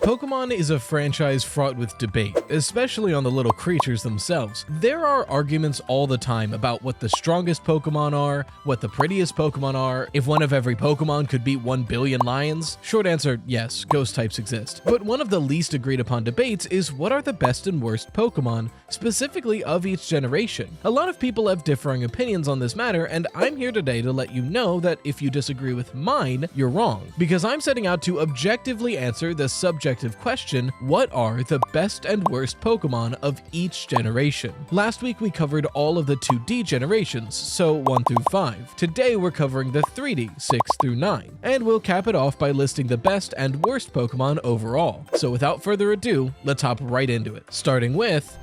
Pokemon is a franchise fraught with debate, especially on the little creatures themselves. There are arguments all the time about what the strongest Pokemon are, what the prettiest Pokemon are, if one of every Pokemon could beat 1 billion lions. Short answer, yes, ghost types exist. But one of the least agreed upon debates is what are the best and worst Pokemon, specifically of each generation. A lot of people have differing opinions on this matter, and I'm here today to let you know that if you disagree with mine, you're wrong. Because I'm setting out to objectively answer the subjective question, what are the best and worst Pokemon of each generation? Last week we covered all of the 2D generations, so 1 through 5. Today we're covering the 3D, 6 through 9. And we'll cap it off by listing the best and worst Pokemon overall. So without further ado, let's hop right into it. Starting with...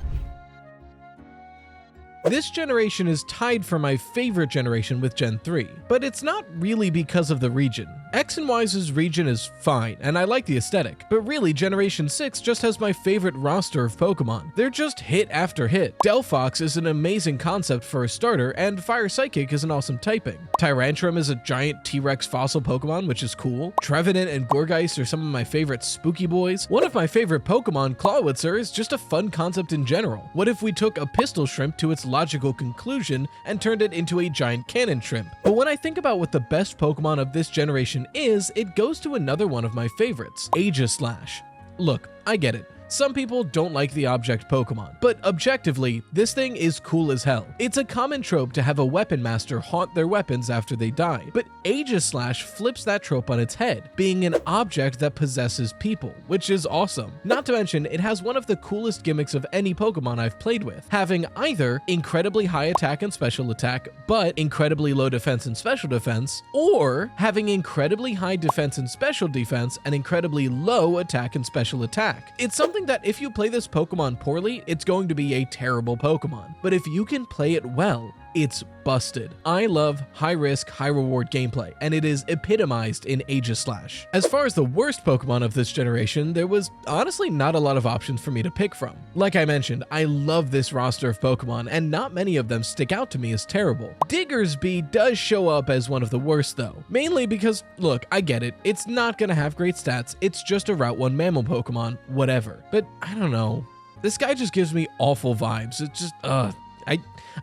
This generation is tied for my favorite generation with Gen 3, but it's not really because of the region. X and Y's region is fine, and I like the aesthetic, but really Generation 6 just has my favorite roster of Pokemon. They're just hit after hit. Delphox is an amazing concept for a starter, and Fire Psychic is an awesome typing. Tyrantrum is a giant T-Rex fossil Pokemon, which is cool. Trevenant and Gourgeist are some of my favorite spooky boys. One of my favorite Pokemon, Clawitzer, is just a fun concept in general. What if we took a pistol shrimp to its logical conclusion and turned it into a giant cannon shrimp? But when I think about what the best Pokemon of this generation is, it goes to another one of my favorites, Aegislash. Look, I get it. Some people don't like the object Pokemon, but objectively, this thing is cool as hell. It's a common trope to have a weapon master haunt their weapons after they die, but Aegislash flips that trope on its head, being an object that possesses people, which is awesome. Not to mention, it has one of the coolest gimmicks of any Pokemon I've played with, having either incredibly high attack and special attack, but incredibly low defense and special defense, or having incredibly high defense and special defense and incredibly low attack and special attack. It's something that if you play this Pokemon poorly, it's going to be a terrible Pokemon. But if you can play it well, it's busted. I love high-risk, high-reward gameplay, and it is epitomized in Aegislash. As far as the worst Pokemon of this generation, there was honestly not a lot of options for me to pick from. Like I mentioned, I love this roster of Pokemon, and not many of them stick out to me as terrible. Diggersby does show up as one of the worst though, mainly because, look, I get it, it's not gonna have great stats, it's just a Route 1 mammal Pokemon, whatever. But I don't know, this guy just gives me awful vibes. It's just,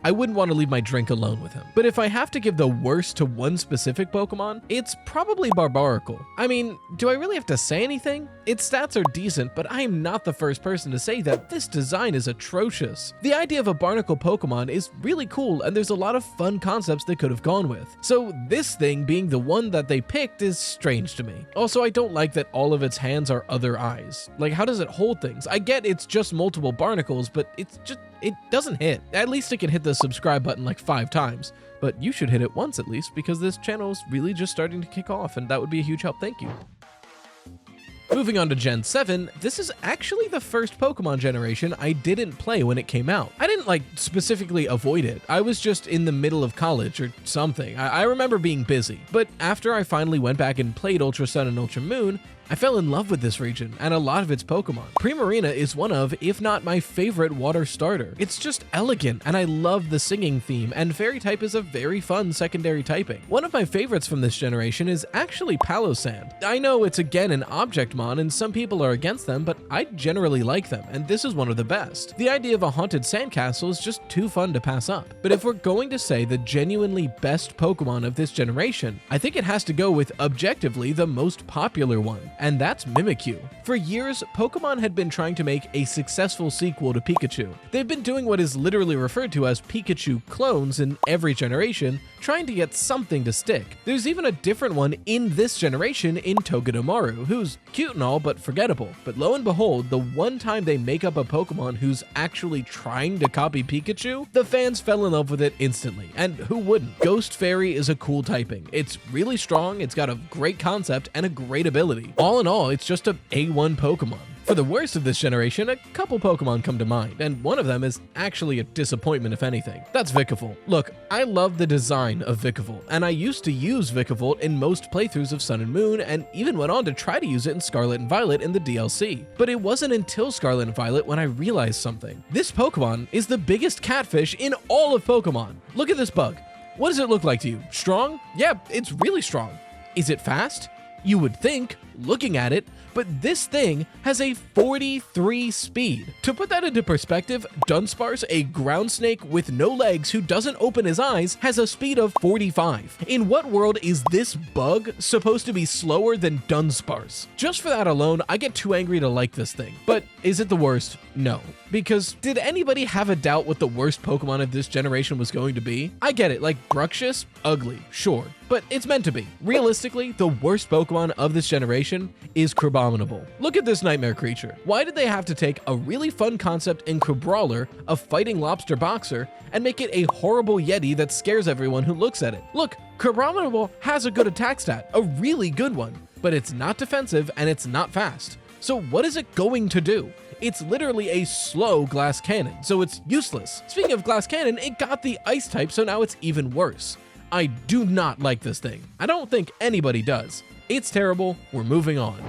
I wouldn't want to leave my drink alone with him. But if I have to give the worst to one specific Pokemon, it's probably BarBADroid. I mean, do I really have to say anything? Its stats are decent, but I am not the first person to say that this design is atrocious. The idea of a barnacle Pokemon is really cool, and there's a lot of fun concepts they could have gone with. So this thing being the one that they picked is strange to me. Also, I don't like that all of its hands are other eyes. Like, how does it hold things? I get it's just multiple barnacles, but it doesn't hit. At least it can hit the subscribe button like 5 times, but you should hit it once at least, because this channel is really just starting to kick off, and that would be a huge help. Thank you. Moving on to Gen 7, this is actually the first Pokemon generation I didn't play when it came out. I didn't specifically avoid it. I was just in the middle of college or something. I remember being busy. But after I finally went back and played Ultra Sun and Ultra Moon, I fell in love with this region and a lot of its Pokemon. Primarina is one of, if not my favorite water starter. It's just elegant, and I love the singing theme, and Fairy type is a very fun secondary typing. One of my favorites from this generation is actually Palossand. I know it's again an object mon, and some people are against them, but I generally like them, and this is one of the best. The idea of a haunted sandcastle is just too fun to pass up. But if we're going to say the genuinely best Pokemon of this generation, I think it has to go with objectively the most popular one, and that's Mimikyu. For years, Pokemon had been trying to make a successful sequel to Pikachu. They've been doing what is literally referred to as Pikachu clones in every generation, trying to get something to stick. There's even a different one in this generation in Togedemaru, who's cute and all, but forgettable. But lo and behold, the one time they make up a Pokemon who's actually trying to copy Pikachu, the fans fell in love with it instantly, and who wouldn't? Ghost Fairy is a cool typing. It's really strong, it's got a great concept, and a great ability. All in all, it's just a A1 Pokemon. For the worst of this generation, a couple Pokemon come to mind, and one of them is actually a disappointment if anything. That's Vikavolt. Look, I love the design of Vikavolt, and I used to use Vikavolt in most playthroughs of Sun and Moon, and even went on to try to use it in Scarlet and Violet in the DLC. But it wasn't until Scarlet and Violet when I realized something. This Pokemon is the biggest catfish in all of Pokemon. Look at this bug. What does it look like to you? Strong? Yeah, it's really strong. Is it fast? You would think. looking at it, but this thing has a 43 speed. To put that into perspective, Dunsparce, a ground snake with no legs who doesn't open his eyes, has a speed of 45. In what world is this bug supposed to be slower than Dunsparce? Just for that alone, I get too angry to like this thing. But is it the worst? No. Because did anybody have a doubt what the worst Pokemon of this generation was going to be? I get it, like Bruxish, ugly, sure, but it's meant to be. Realistically, the worst Pokemon of this generation is Crabominable. Look at this nightmare creature. Why did they have to take a really fun concept in Crabrawler, a fighting lobster boxer, and make it a horrible Yeti that scares everyone who looks at it? Look, Crabominable has a good attack stat, a really good one, but it's not defensive and it's not fast. So what is it going to do? It's literally a slow glass cannon, so it's useless. Speaking of glass cannon, it got the ice type, so now it's even worse. I do not like this thing. I don't think anybody does. It's terrible. We're moving on.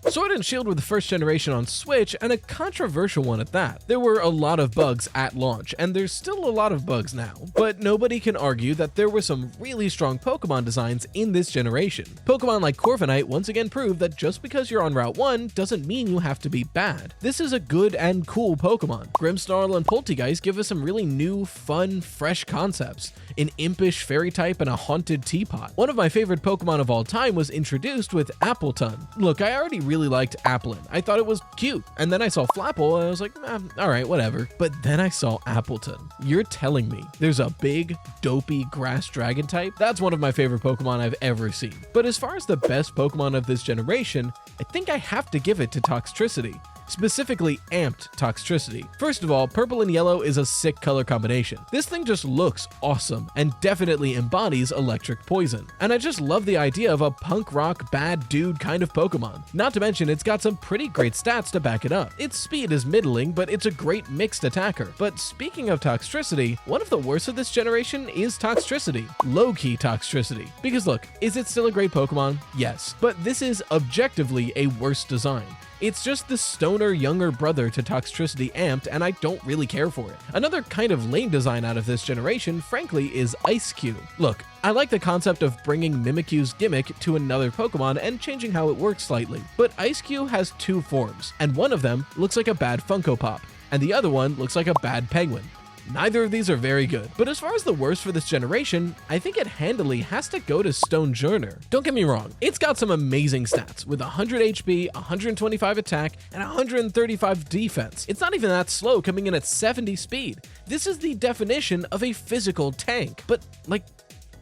Sword and Shield were the first generation on Switch, and a controversial one at that. There were a lot of bugs at launch, and there's still a lot of bugs now, but nobody can argue that there were some really strong Pokemon designs in this generation. Pokemon like Corviknight once again proved that just because you're on Route 1 doesn't mean you have to be bad. This is a good and cool Pokemon. Grimmsnarl and Poltegeist give us some really new, fun, fresh concepts. An impish fairy type and a haunted teapot. One of my favorite Pokemon of all time was introduced with Appletun. Look, I already really liked Applin. I thought it was cute. And then I saw Flapple and I was like, alright, whatever. But then I saw Appletun. You're telling me there's a big, dopey grass dragon type? That's one of my favorite Pokemon I've ever seen. But as far as the best Pokemon of this generation, I think I have to give it to Toxtricity. Specifically amped Toxtricity. First of all, purple and yellow is a sick color combination. This thing just looks awesome and definitely embodies electric poison. And I just love the idea of a punk rock bad dude kind of Pokemon. Not to mention it's got some pretty great stats to back it up. Its speed is middling, but it's a great mixed attacker. But speaking of Toxtricity, one of the worst of this generation is Toxtricity. Low-key Toxtricity. Because look, is it still a great Pokemon? Yes. But this is objectively a worse design. It's just the stoner younger brother to Toxtricity amped, and I don't really care for it. Another kind of lame design out of this generation, frankly, is Ice-Q. Look, I like the concept of bringing Mimikyu's gimmick to another Pokemon and changing how it works slightly, but Ice-Q has two forms, and one of them looks like a bad Funko Pop, and the other one looks like a bad penguin. Neither of these are very good, but as far as the worst for this generation, I think it handily has to go to Stonejourner. Don't get me wrong, it's got some amazing stats, with 100 HP, 125 attack, and 135 defense. It's not even that slow, coming in at 70 speed. This is the definition of a physical tank, but like,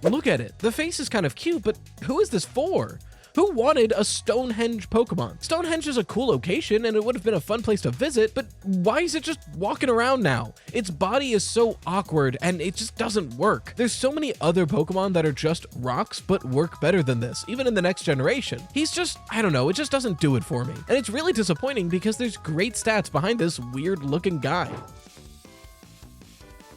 look at it. The face is kind of cute, but who is this for? Who wanted a Stonehenge Pokemon? Stonehenge is a cool location and it would have been a fun place to visit, but why is it just walking around now? Its body is so awkward and it just doesn't work. There's so many other Pokemon that are just rocks but work better than this, even in the next generation. He's just, I don't know, it just doesn't do it for me. And it's really disappointing because there's great stats behind this weird looking guy.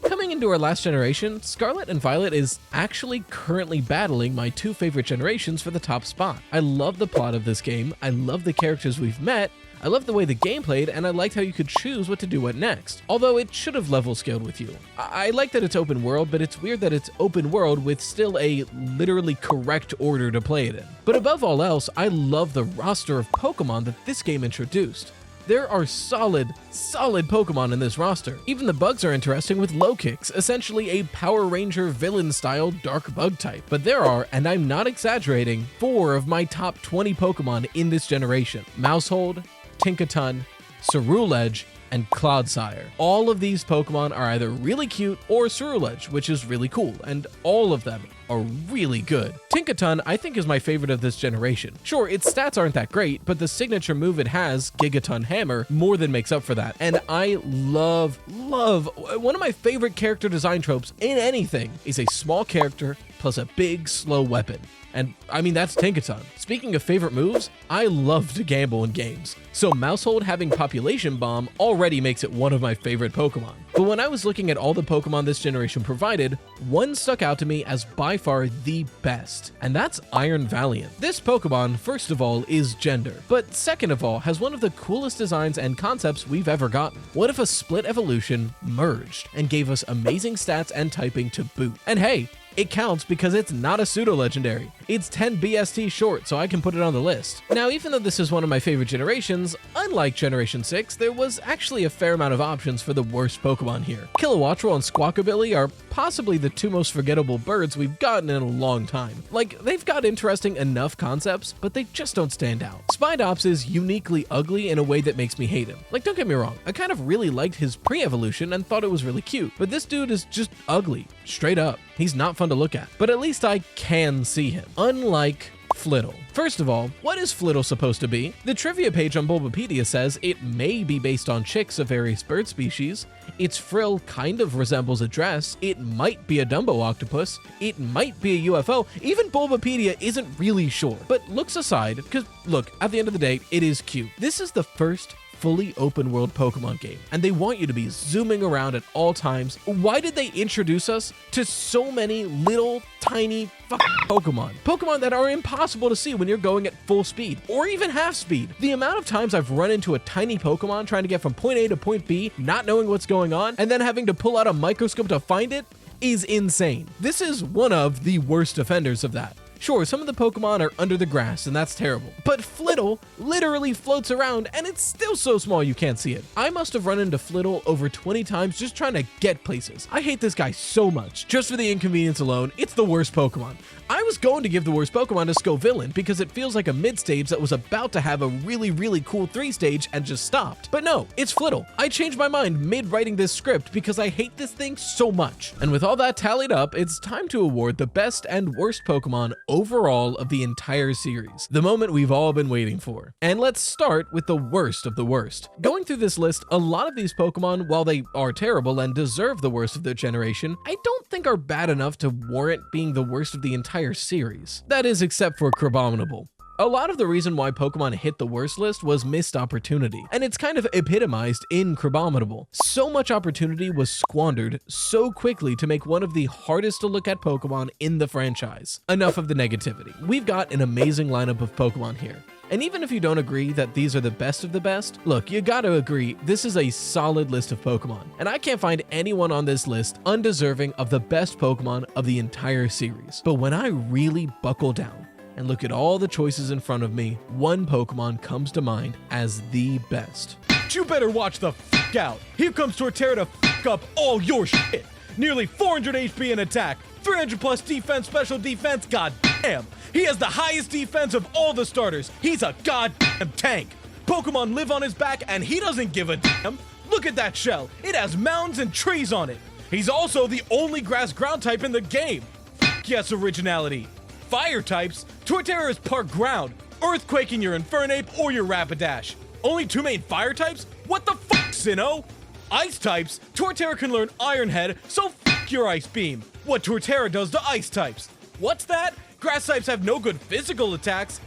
Coming into our last generation, Scarlet and Violet is actually currently battling my two favorite generations for the top spot. I love the plot of this game, I love the characters we've met, I love the way the game played, and I liked how you could choose what to do what next. Although it should have level scaled with you. I like that it's open world, but it's weird that it's open world with still a literally correct order to play it in. But above all else, I love the roster of Pokemon that this game introduced. There are solid Pokemon in this roster. Even the bugs are interesting with Low Kicks, essentially a Power Ranger villain-style dark bug type. But there are, and I'm not exaggerating, 4 of my top 20 Pokemon in this generation. Maushold, Tinkaton, Ceruledge, and Clodsire. All of these Pokemon are either really cute or Ceruledge, which is really cool, and all of them are really good. Tinkaton, I think, is my favorite of this generation. Sure, its stats aren't that great, but the signature move it has, Gigaton Hammer, more than makes up for that. And I love, one of my favorite character design tropes in anything is a small character plus a big, slow weapon. And I mean, that's Tinkaton. Speaking of favorite moves, I love to gamble in games. So Maushold having Population Bomb already makes it one of my favorite Pokemon. But when I was looking at all the Pokemon this generation provided, one stuck out to me as by far the best, and that's Iron Valiant. This Pokemon, first of all, is gender, but second of all, has one of the coolest designs and concepts we've ever gotten. What if a split evolution merged and gave us amazing stats and typing to boot? And hey, It counts because it's not a pseudo-legendary. It's 10 BST short, so I can put it on the list. Now, even though this is one of my favorite generations, unlike Generation 6, there was actually a fair amount of options for the worst Pokemon here. Kilowattrel and Squawkabilly are possibly the two most forgettable birds we've gotten in a long time. Like, they've got interesting enough concepts, but they just don't stand out. Spidops is uniquely ugly in a way that makes me hate him. Like, don't get me wrong, I kind of really liked his pre-evolution and thought it was really cute, but this dude is just ugly, straight up. He's not fun to look at, but at least I can see him. Unlike Flittle. First of all, what is Flittle supposed to be? The trivia page on Bulbapedia says it may be based on chicks of various bird species, its frill kind of resembles a dress, it might be a Dumbo octopus, it might be a UFO, even Bulbapedia isn't really sure. But looks aside, because look, at the end of the day, it is cute. This is the first fully open world Pokemon game, and they want you to be zooming around at all times. Why did they introduce us to so many little tiny fucking Pokemon that are impossible to see when you're going at full speed or even half speed? The amount of times I've run into a tiny Pokemon trying to get from point A to point B, not knowing what's going on, and then having to pull out a microscope to find it is insane. This is one of the worst offenders of that. Sure, some of the Pokemon are under the grass, and that's terrible, but Flittle literally floats around, and it's still so small you can't see it. I must have run into Flittle over 20 times just trying to get places. I hate this guy so much. Just for the inconvenience alone, it's the worst Pokemon. I was going to give the worst Pokemon to Scovillain because it feels like a mid-stage that was about to have a really cool 3-stage and just stopped. But no, it's Flittle. I changed my mind mid-writing this script because I hate this thing so much. And with all that tallied up, it's time to award the best and worst Pokemon overall of the entire series, the moment we've all been waiting for. And let's start with the worst of the worst. Going through this list, a lot of these Pokemon, while they are terrible and deserve the worst of their generation, I don't think are bad enough to warrant being the worst of the entire series. That is, except for Crabominable. A lot of the reason why Pokemon hit the worst list was missed opportunity, and it's kind of epitomized in Crabominable. So much opportunity was squandered so quickly to make one of the hardest to look at Pokemon in the franchise. Enough of the negativity. We've got an amazing lineup of Pokemon here. And even if you don't agree that these are the best of the best, look, you gotta agree, this is a solid list of Pokemon. And I can't find anyone on this list undeserving of the best Pokemon of the entire series. But when I really buckle down and look at all the choices in front of me, one Pokemon comes to mind as the best. You better watch the f*** out. Here comes Torterra to f*** up all your shit. Nearly 400 HP in attack, 300 plus defense, special defense, goddamn. He has the highest defense of all the starters. He's a goddamn tank. Pokemon live on his back and he doesn't give a damn. Look at that shell. It has mountains and trees on it. He's also the only grass ground type in the game. F*** yes, originality. Fire types, Torterra is part ground, earthquaking your Infernape or your Rapidash. Only 2 main fire types? What the fuck, Sinnoh? Ice types, Torterra can learn Iron Head, so fuck your Ice Beam. What Torterra does to ice types. What's that? Grass types have no good physical attacks?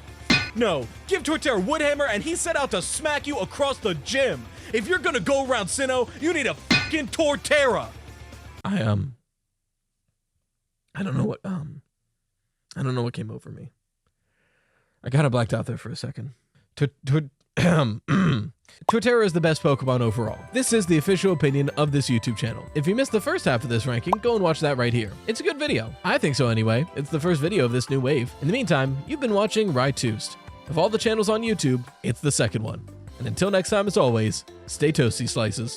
No, give Torterra Woodhammer and he's set out to smack you across the gym. If you're gonna go around Sinnoh, you need a fucking Torterra. I don't know what came over me. I kind of blacked out there for a second. Torterra is the best Pokemon overall. This is the official opinion of this YouTube channel. If you missed the first half of this ranking, go and watch that right here. It's a good video. I think so anyway. It's the first video of this new wave. In the meantime, you've been watching Rytoost. Of all the channels on YouTube, it's the second one. And until next time, as always, stay toasty, slices.